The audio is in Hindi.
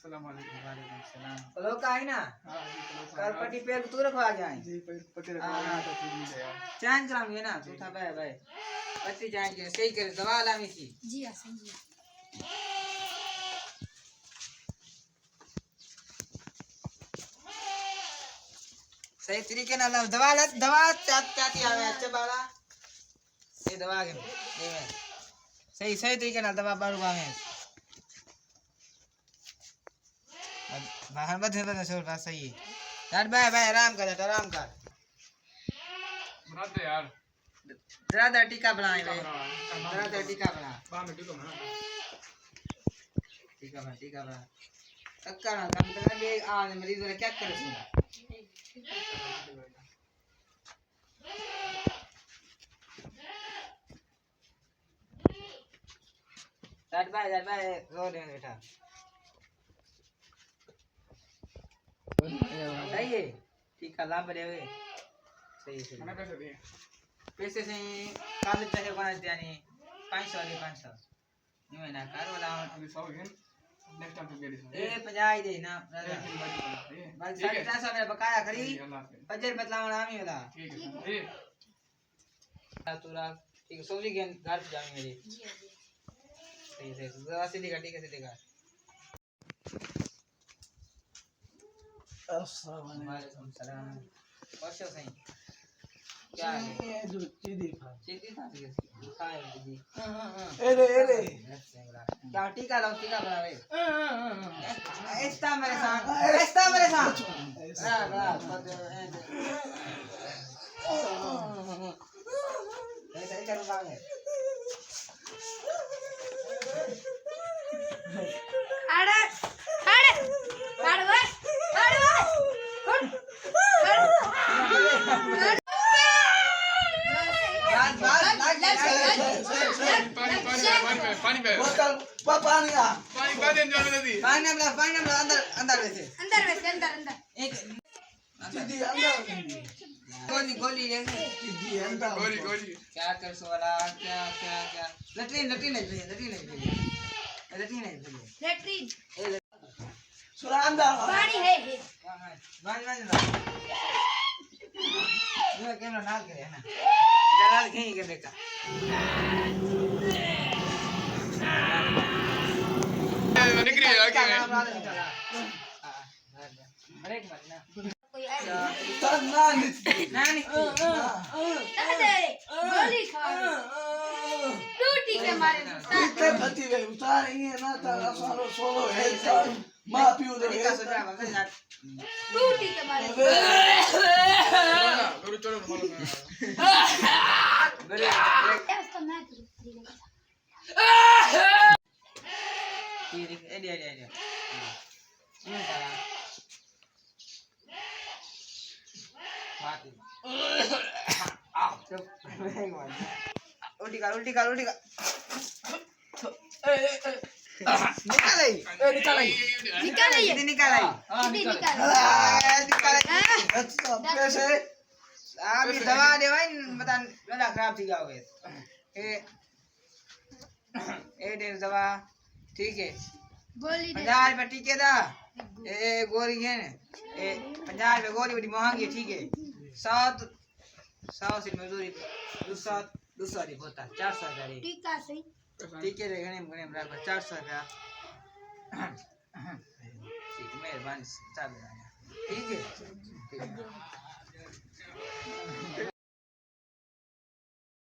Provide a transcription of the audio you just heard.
अस्सलाम वालेकुम। वालेकुम सलाम। लोग का है ना? हां जी कर पट्टी पे तू रखवा जाए जी पट्टी रखवा तो ठीक नहीं है यार। चेंज कराऊंगे ना तू था भाई भाई पट्टी चेंज कर सही कर दवा लानी थी। जी हां सही है। सही तरीके ना दवा चाहती आवे अच्छा बाला ये दवा के ये सही सही तरीके ना दवा बारू आवे बाहर मत है सो बात सही है यार भाई भाई आराम कर बना दे यार। ज्यादा टीका बनाए भाई ज्यादा टीका बना बाहर में टिको ना। टीका बना टक्कर ना कम करना भी आज मरीज वाला क्या करे सुना डर भाई रो दे बेटा सही है टीका लाभ दे सही मैंने पैसे दिए। पैसे से काल पैसे बना दिया नहीं 500 नहीं है ना कार वाला अभी 100 है। नेक्स्ट टाइम तो दे दे। ए 50 ही दे ना बस 450 मेरा बकाया खड़ी बजट बतलावन आमी वाला ठीक है जी। तूरा ठीक है सोची के घर पे जाएंगे मेरी जी हां जी। सही से जरा से दिखा ठीक है अस्सलाम वालेकुम सलाम वर्षो सही क्या है ये जो चीदी था चीती था खाए जी एरे क्या टीका बना रे ऐसा मेरे साथ ऐसा ही करूंगा मैं अरे अरे अरे बस पानी पे बोतल पानी आ पानी अंदर दी। पानी अंदर वैसे अंदर एक चीदी अंदर गोली ले चीदी अंदर गोली क्या कर सोला क्या लटरी नहीं लेट्रिन सुरा अंदर पानी है मान ये कैमरा नाल करे है ना जलाल कहीं के देखा निकली आगे में। अरे एक बार ना कोई आया तना नानी अरे गोली खा टूटी के मारे इतने पति वे उतार ये ना तारा सालो सोलो है मां पियो दे का सोचा बस यार टूटी के मारे गुरु चलो मालूम है। बड़े उसका मैं ठीक है ये ये तारा चुप उल्टी कर निकाल आई निकाल कैसे आप ये दवा दे भाई बता मेरा खराब थी जाओगे ए दे दवा ठीक है गोली 50 रुपए टीके दा ए गोली है ए 50 रुपए गोली बड़ी महंगी है ठीक है 100 से मजदूरी 200 दी होता 400 रुपया रे टीका सही टीके रे गने बराबर 400 रुपया ठीक मेहरबानी ठीक है